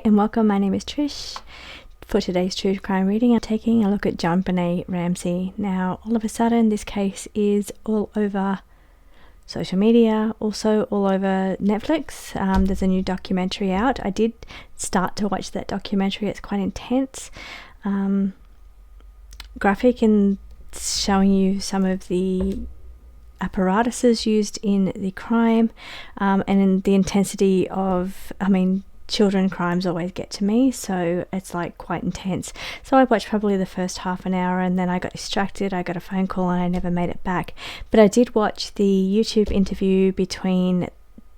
and welcome. My name is Trish. For today's true crime reading, I'm taking a look at Jonbenet Ramsey. Now, all of a sudden, this case is all over social media, also all over Netflix. There's a new documentary out. I did start to watch that documentary. It's quite intense, graphic, and showing you some of the apparatuses used in the crime, and in the intensity of, children crimes always get to me, so it's like quite intense. So I watched probably the first half an hour and then I got distracted. I got a phone call and I never made it back. But I did watch the YouTube interview between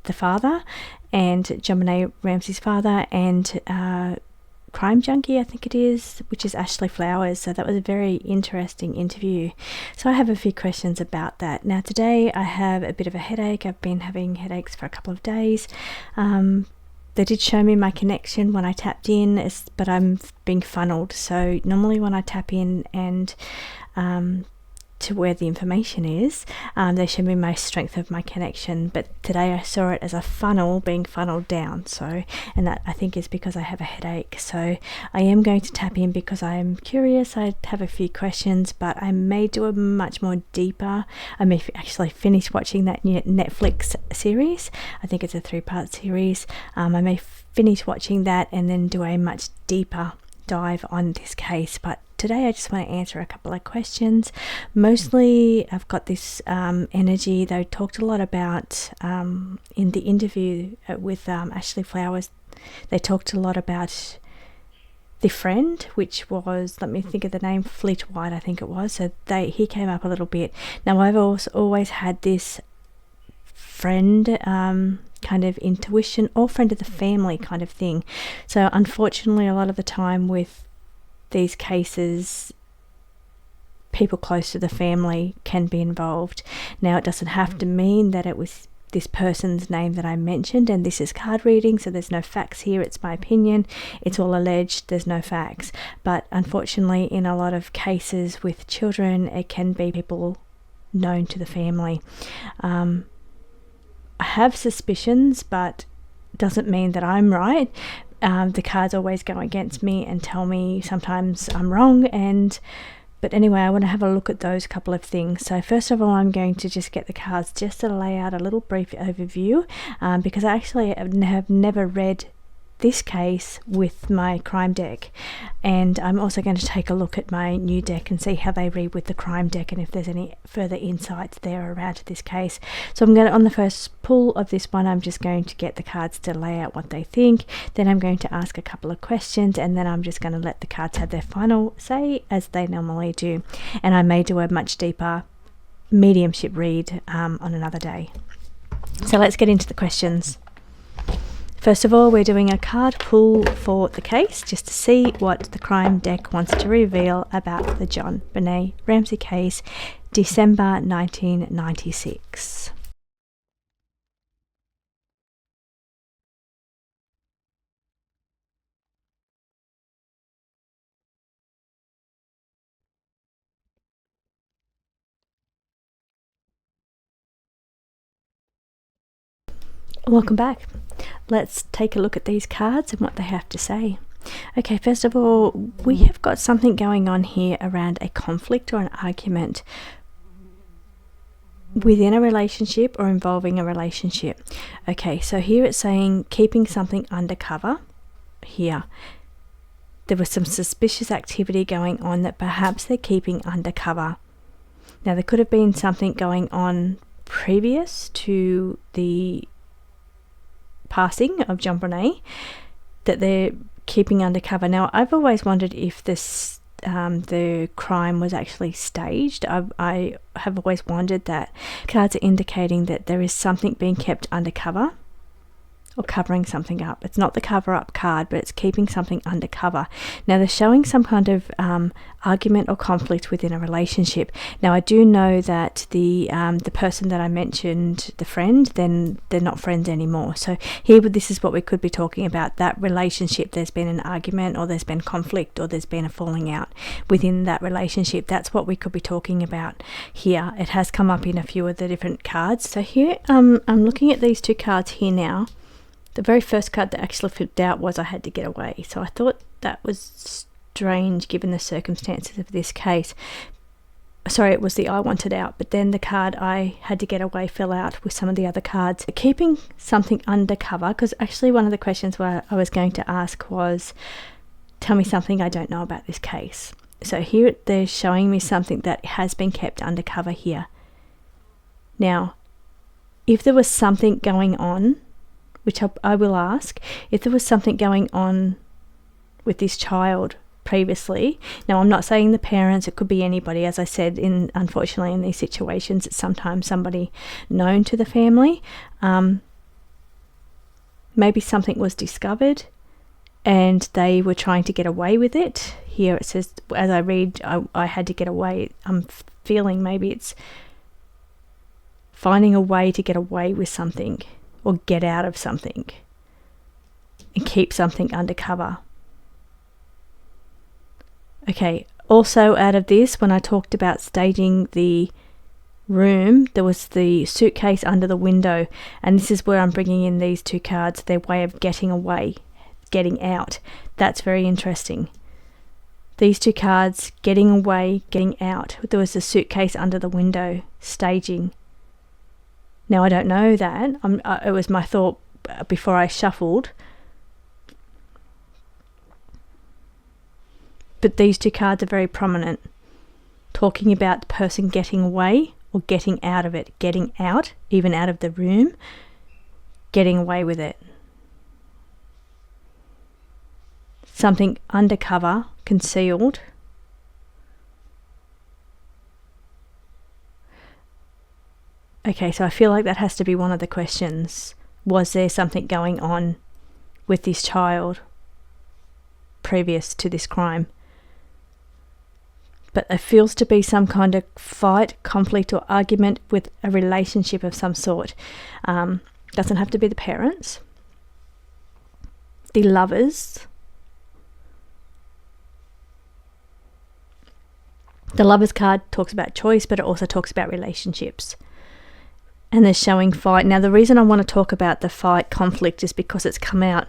the father and Jonbenet Ramsey's father and Crime Junkie, I think it is, which is Ashley Flowers. So that was a very interesting interview. So I have a few questions about that. Now today I have a bit of a headache. I've been having headaches for a couple of days. They did show me my connection when I tapped in, but I'm being funneled. So normally when I tap in and to where the information is, they show me my strength of my connection. But today I saw it as a funnel being funneled down. And that I think is because I have a headache. So I am going to tap in because I am curious. I have a few questions, but I may do a much more deeper. I may actually finish watching that Netflix series. I think it's a 3-part series. I may finish watching that and then do a much deeper dive on this case. But today I just want to answer a couple of questions. Mostly I've got this energy. They talked a lot about in the interview with Ashley Flowers, they talked a lot about the friend, which was, let me think of the name, Fleetwhite I think it was. So he came up a little bit. Now I've always had this friend kind of intuition, or friend of the family kind of thing. So unfortunately a lot of the time with these cases, people close to the family can be involved. Now it doesn't have to mean that it was this person's name that I mentioned, and this is card reading, so there's no facts here. It's my opinion. It's all alleged. There's no facts. But unfortunately in a lot of cases with children, it can be people known to the family. I have suspicions, but doesn't mean that I'm right. The cards always go against me and tell me sometimes I'm wrong. But anyway, I want to have a look at those couple of things. So first of all, I'm going to just get the cards just to lay out a little brief overview, because I actually have never read this case with my crime deck, and I'm also going to take a look at my new deck and see how they read with the crime deck and if there's any further insights there around this case. So I'm going to, on the first pull of this one, I'm just going to get the cards to lay out what they think. Then I'm going to ask a couple of questions, and then I'm just going to let the cards have their final say, as they normally do. And I may do a much deeper mediumship read on another day. So let's get into the questions. First of all, we're doing a card pull for the case, just to see what the crime deck wants to reveal about the Jonbenet Ramsey case, December 1996. Welcome back. Let's take a look at these cards and what they have to say. Okay, first of all, we have got something going on here around a conflict or an argument within a relationship or involving a relationship. Okay, so here it's saying keeping something undercover. Here there was some suspicious activity going on that perhaps they're keeping undercover. Now there could have been something going on previous to the passing of Jonbenet that they're keeping undercover. Now I've always wondered if this the crime was actually staged. I have always wondered that. Cards are indicating that there is something being kept undercover or covering something up. It's not the cover up card, but it's keeping something undercover. Now they're showing some kind of argument or conflict within a relationship. Now I do know that the person that I mentioned, the friend, then they're not friends anymore. So here this is what we could be talking about, that relationship. There's been an argument, or there's been conflict, or there's been a falling out within that relationship. That's what we could be talking about here. It has come up in a few of the different cards. So here I'm looking at these two cards here now. The very first card that actually flipped out was I had to get away. So I thought that was strange given the circumstances of this case. Sorry, it was the I wanted out, but then the card I had to get away fell out with some of the other cards. Keeping something undercover, because actually one of the questions where I was going to ask was, tell me something I don't know about this case. So here they're showing me something that has been kept undercover here. Now, if there was something going on, which I will ask, if there was something going on with this child previously. Now, I'm not saying the parents, it could be anybody. As I said, unfortunately in these situations, it's sometimes somebody known to the family. Maybe something was discovered and they were trying to get away with it. Here it says, as I read, I had to get away. I'm feeling maybe it's finding a way to get away with something or get out of something and keep something undercover. Okay, also out of this, when I talked about staging the room, there was the suitcase under the window, and this is where I'm bringing in these two cards, their way of getting away, getting out. That's very interesting. These two cards, getting away, getting out. There was a suitcase under the window, staging. Now, I don't know that. It was my thought before I shuffled. But these two cards are very prominent, talking about the person getting away or getting out of it, getting out, even out of the room, getting away with it. Something undercover, concealed. Okay, so I feel like that has to be one of the questions. Was there something going on with this child previous to this crime? But there feels to be some kind of fight, conflict or argument with a relationship of some sort. Doesn't have to be the parents. The lovers. The lovers card talks about choice, but it also talks about relationships. And they're showing fight. Now, the reason I want to talk about the fight conflict is because it's come out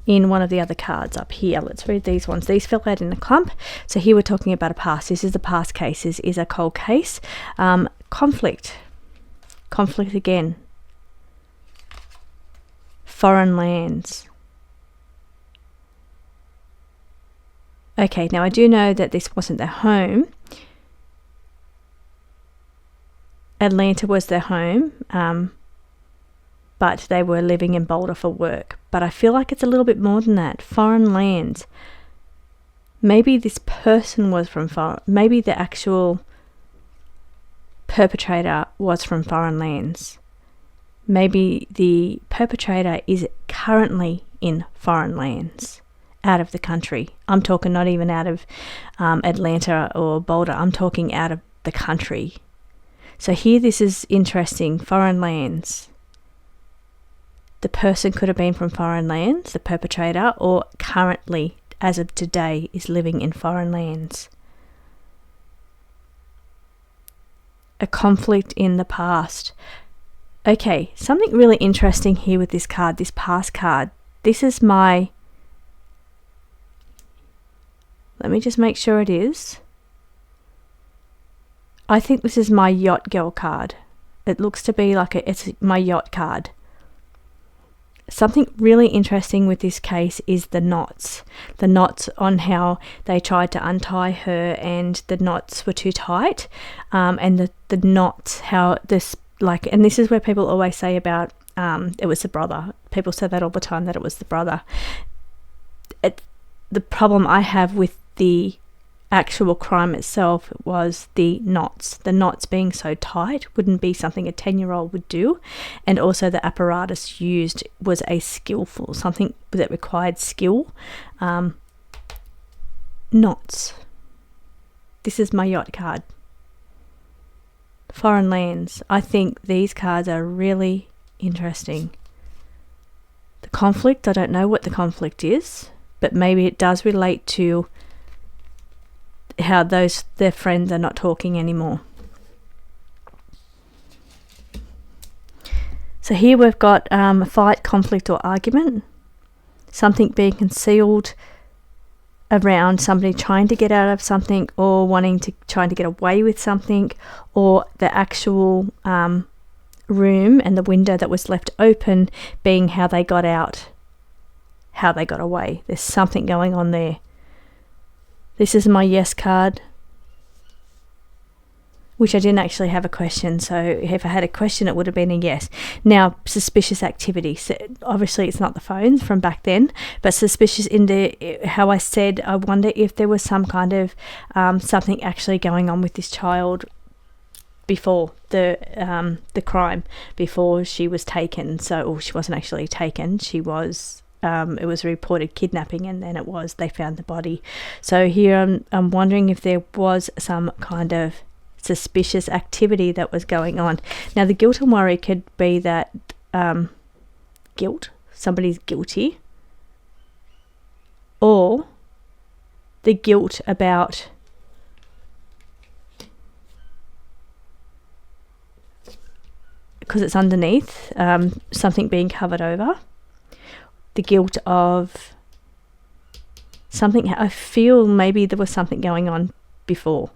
in one of the other cards up here. Let's read these ones. These fell out in a clump. So here we're talking about a past. This is the past case. This is a cold case. Conflict. Conflict again. Foreign lands. Okay, now I do know that this wasn't their home. Atlanta was their home, but they were living in Boulder for work. But I feel like it's a little bit more than that. Foreign lands. Maybe this person was from foreign, maybe the actual perpetrator was from foreign lands. Maybe the perpetrator is currently in foreign lands, out of the country. I'm talking not even out of Atlanta or Boulder. I'm talking out of the country. So here this is interesting. Foreign lands. The person could have been from foreign lands, the perpetrator, or currently, as of today, is living in foreign lands. A conflict in the past. Okay, something really interesting here with this card, this past card. This is my... Let me just make sure it is. I think this is my yacht girl card. It looks to be like it's my yacht card. Something really interesting with this case is the knots. The knots on how they tried to untie her and the knots were too tight. And the knots, how this, like, and this is where people always say about it was the brother. People say that all the time, that it was the brother. The problem I have with the actual crime itself was the knots. The knots being so tight wouldn't be something a 10-year-old would do. And also the apparatus used was a skillful, something that required skill. Knots. This is my yacht card. Foreign lands. I think these cards are really interesting. The conflict, I don't know what the conflict is, but maybe it does relate to how their friends are not talking anymore. So here we've got fight, conflict or argument. Something being concealed around somebody trying to get out of something, or trying to get away with something, or the actual room and the window that was left open being how they got out, how they got away. There's something going on there. This is my yes card, which I didn't actually have a question. So if I had a question, it would have been a yes. Now, suspicious activity. So obviously, it's not the phones from back then, but suspicious in how I said, I wonder if there was some kind of something actually going on with this child before the crime, before she was taken. So, she wasn't actually taken. She was. It was a reported kidnapping, and then they found the body. So here I'm wondering if there was some kind of suspicious activity that was going on. Now, the guilt and worry could be that somebody's guilty, or the guilt about because it's underneath something being covered over. The guilt of something. I feel maybe there was something going on before.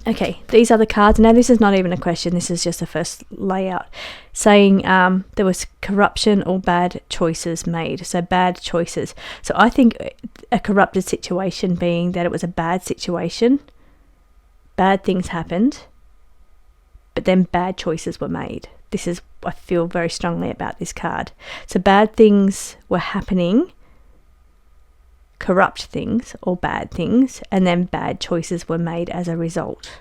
Okay, these are the cards. Now, this is not even a question. This is just a first layout saying there was corruption or bad choices made. So bad choices. So I think a corrupted situation being that it was a bad situation. Bad things happened, but then bad choices were made. This is, I feel very strongly about this card. So bad things were happening, corrupt things or bad things, and then bad choices were made as a result.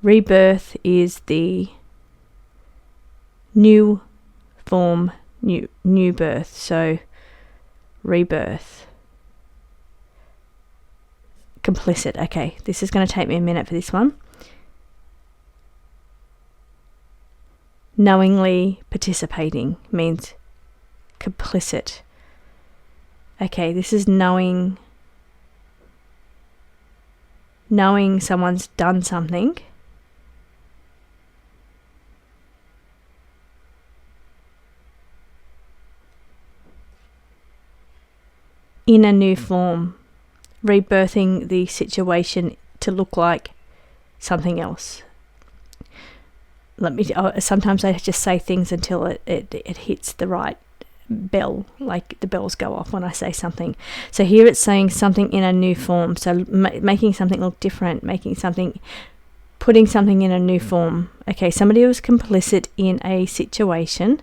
Rebirth is the new form, new birth. So rebirth. Complicit. Okay, this is going to take me a minute for this one. Knowingly participating means complicit. Okay, this is knowing someone's done something in a new form, rebirthing the situation to look like something else. Sometimes I just say things until it hits the right bell, like the bells go off when I say something. So here it's saying something in a new form. So making something look different, putting something in a new form. Okay, somebody was complicit in a situation,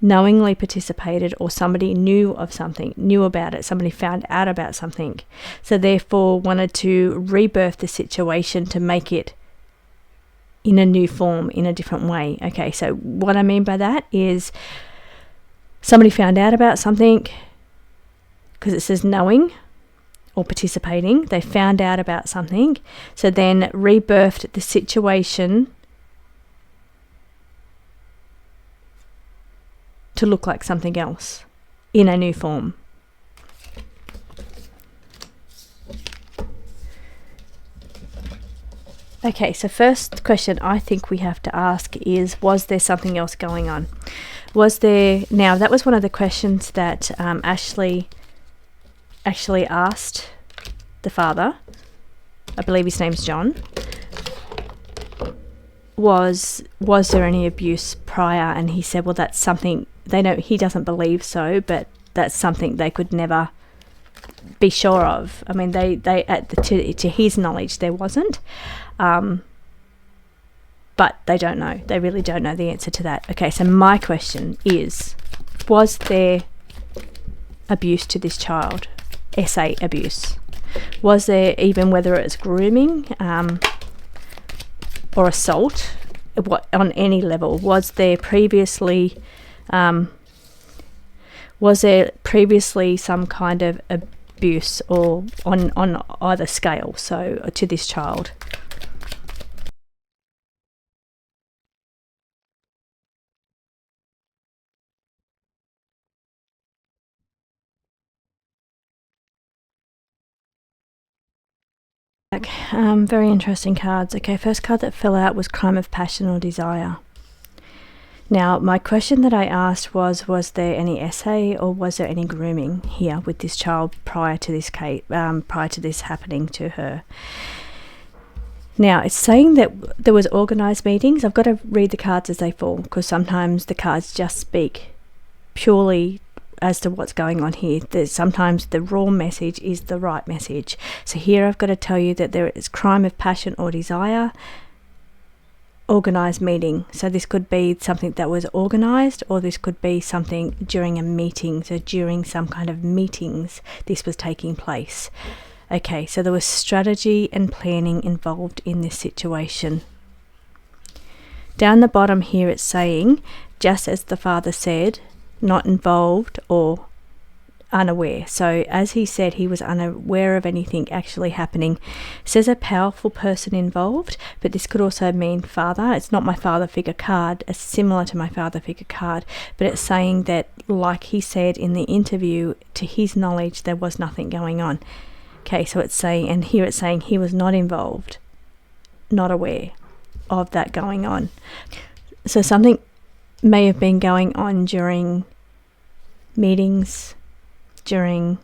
knowingly participated, or somebody knew of something, knew about it, somebody found out about something. So therefore wanted to rebirth the situation to make it in a new form, in a different way. Okay, so what I mean by that is somebody found out about something, because it says knowing or participating. They found out about something, so then rebirthed the situation to look like something else in a new form. Okay, so first question I think we have to ask is, was there something else going on? Now that was one of the questions that Ashley actually asked the father. I believe his name's John. Was there any abuse prior? And he said, well, that's something he doesn't believe so, but that's something they could never be sure of. I mean, to his knowledge, there wasn't. But they don't know. They really don't know the answer to that. Okay, so my question is, was there abuse to this child? SA abuse. Was there, even whether it's grooming or assault, on any level? Was there previously some kind of abuse, or on either scale, so to this child? Very interesting cards. Okay, first card that fell out was crime of passion or desire. Now, my question that I asked was there any essay or was there any grooming here with this child prior to this case, prior to this happening to her? Now, it's saying that there was organised meetings. I've got to read the cards as they fall because sometimes the cards just speak purely as to what's going on here. Sometimes the raw message is the right message. So here I've got to tell you that there is crime of passion or desire, organised meeting. So this could be something that was organised, or this could be something during a meeting. So during some kind of meetings this was taking place. Okay, so there was strategy and planning involved in this situation. Down the bottom here it's saying, just as the father said, not involved or unaware. So as he said, he was unaware of anything actually happening. It says a powerful person involved, but this could also mean father. It's not my father figure card. It's similar to my father figure card, but it's saying that, like he said in the interview, to his knowledge there was nothing going on. Okay, so it's saying, and here it's saying he was not involved, not aware of that going on. So something may have been going on during meetings, during,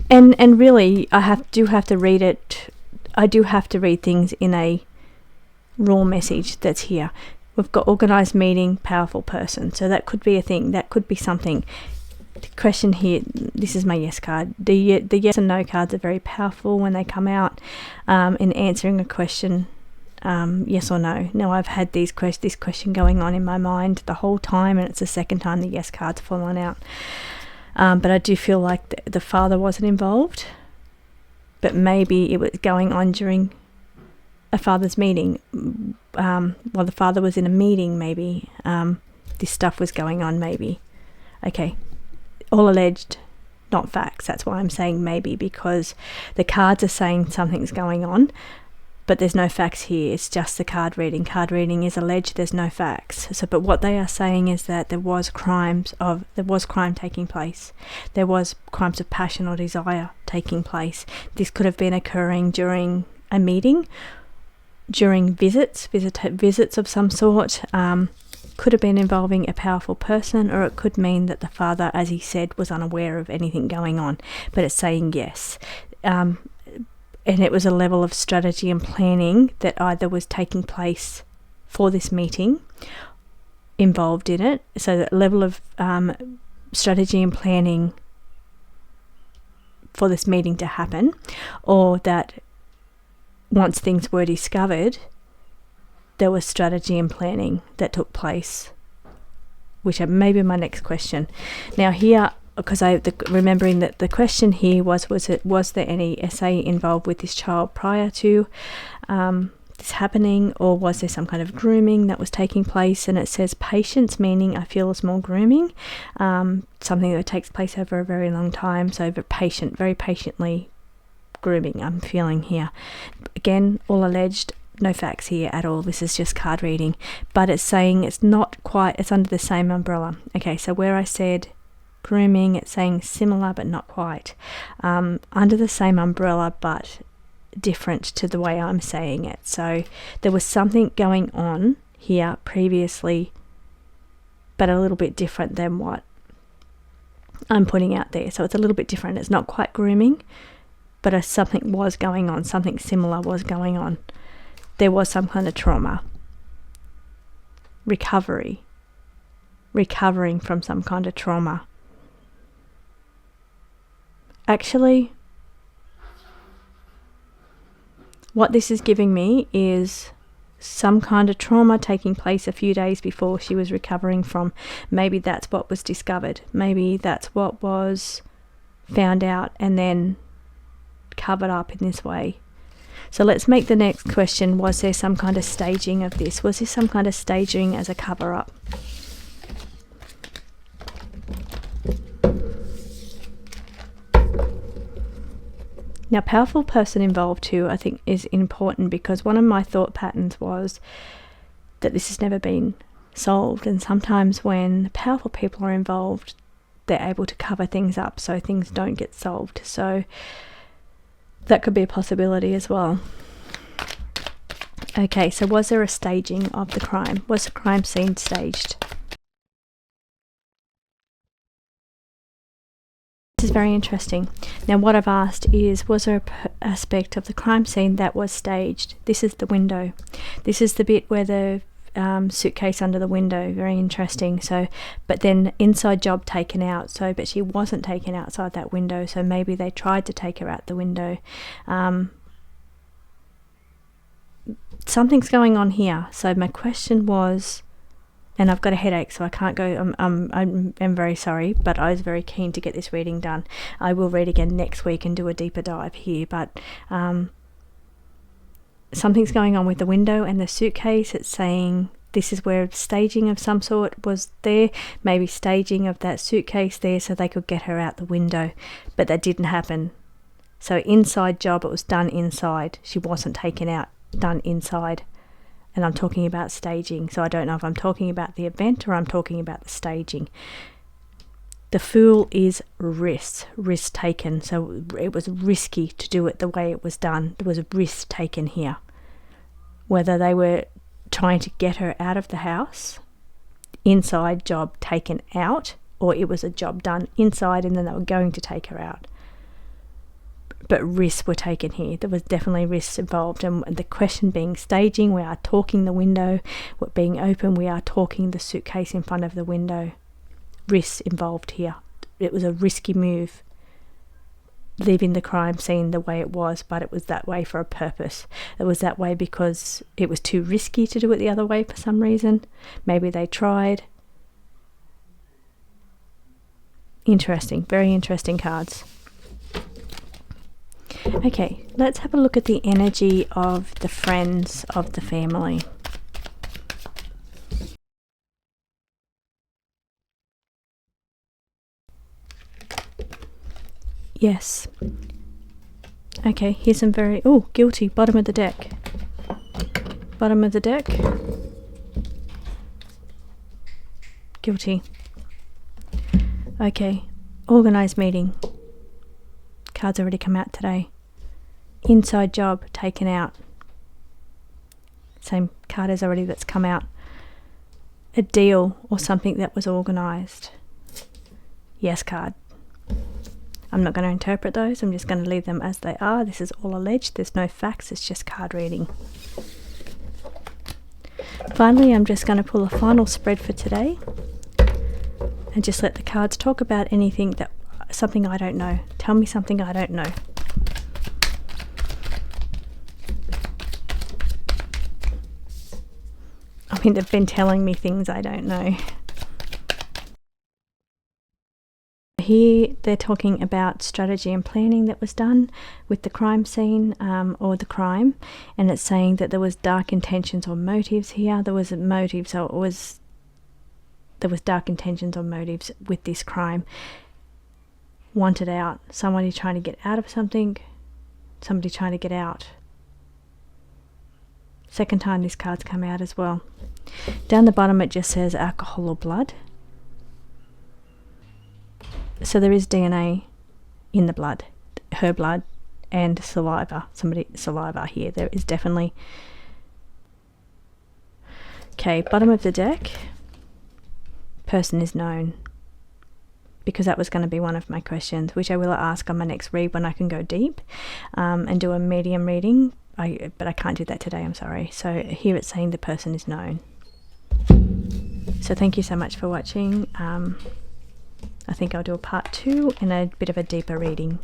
and really I do have to read it. I do have to read things in a raw message that's here. We've got organised meeting, powerful person. So that could be a thing. That could be something. The question here, this is my yes card. The yes and no cards are very powerful when they come out in answering a question, yes or no. Now I've had this question going on in my mind the whole time, and it's the second time the yes card's fallen out. But I do feel like the father wasn't involved, but maybe it was going on during a father's meeting. While the father was in a meeting, maybe this stuff was going on, maybe. Okay. All alleged, not facts. That's why I'm saying maybe, because the cards are saying something's going on, but there's no facts here. It's just the card reading. Card reading is alleged. There's no facts. So, but what they are saying is that there was crime taking place. There was crimes of passion or desire taking place. This could have been occurring during a meeting, during visits of some sort. Could have been involving a powerful person, or it could mean that the father, as he said, was unaware of anything going on, but it's saying yes. And it was a level of strategy and planning that either was taking place for this meeting, involved in it, so that level of strategy and planning for this meeting to happen, or that once things were discovered, there was strategy and planning that took place, which may be my next question. Now here, because remembering that the question here was there any essay involved with this child prior to this happening, or was there some kind of grooming that was taking place? And it says patience, meaning I feel it's more grooming, something that takes place over a very long time. So very patiently grooming I'm feeling here. Again, all alleged. No facts here at all. This is just card reading, but it's saying it's not quite, it's under the same umbrella. Okay, so where I said grooming, it's saying similar but not quite. Under the same umbrella but different to the way I'm saying it. So there was something going on here previously, but a little bit different than what I'm putting out there. So it's a little bit different. It's not quite grooming, but something was going on. Something similar was going on. There was some kind of trauma, recovering from some kind of trauma. Actually, what this is giving me is some kind of trauma taking place a few days before she was recovering from. Maybe that's what was discovered. Maybe that's what was found out and then covered up in this way. So let's make the next question, was there some kind of staging of this? Was this some kind of staging as a cover-up? Now, powerful person involved too, I think, is important, because one of my thought patterns was that this has never been solved, and sometimes when powerful people are involved, they're able to cover things up so things don't get solved. So That could be a possibility as well. Okay, so was there a staging of the crime? Was the crime scene staged? This is very interesting. Now what I've asked is, was there an aspect of the crime scene that was staged? This is the window. This is the bit where the suitcase under the window. Very interesting. So, but then inside job taken out. So, but she wasn't taken outside that window. So maybe they tried to take her out the window. Something's going on here. So my question was, and I've got a headache, so I can't go. I'm very sorry, but I was very keen to get this reading done. I will read again next week and do a deeper dive here, but something's going on with the window and the suitcase. It's saying this is where staging of some sort was there, maybe staging of that suitcase there so they could get her out the window, but that didn't happen. So inside job, it was done inside. She wasn't taken out, done inside. And I'm talking about staging, so I don't know if I'm talking about the event or I'm talking about the staging. The Fool is risk taken, so it was risky to do it the way it was done. There was a risk taken here. Whether they were trying to get her out of the house, inside job taken out, or it was a job done inside and then they were going to take her out. But risks were taken here. There was definitely risks involved, and the question being staging, we are talking the window, being open, we are talking the suitcase in front of the window. Risks involved here. It was a risky move, leaving the crime scene the way it was, but it was that way for a purpose. It was that way because it was too risky to do it the other way for some reason. Maybe they tried. Interesting, very interesting cards. Okay, let's have a look at the energy of the friends of the family. Yes. Okay, here's some very... Oh, guilty. Bottom of the deck. Bottom of the deck. Guilty. Okay. Organised meeting. Cards already come out today. Inside job taken out. Same card as already that's come out. A deal or something that was organised. Yes card. I'm not going to interpret those. I'm just going to leave them as they are. This is all alleged. There's no facts. It's just card reading. Finally, I'm just going to pull a final spread for today and just let the cards talk about anything that... something I don't know. Tell me something I don't know. I mean, they've been telling me things I don't know. Here they're talking about strategy and planning that was done with the crime scene or the crime, and it's saying that there was dark intentions or motives here. There was a motive, so there was dark intentions or motives with this crime. Wanted out, somebody trying to get out of something, somebody trying to get out. Second time this card's come out as well. Down the bottom it just says alcohol or blood. So there is DNA in the blood, her blood and saliva. Saliva here. There is definitely. Okay, bottom of the deck. Person is known. Because that was going to be one of my questions, which I will ask on my next read when I can go deep and do a medium reading. But I can't do that today, I'm sorry. So here it's saying the person is known. So thank you so much for watching. I think I'll do a part 2 and a bit of a deeper reading.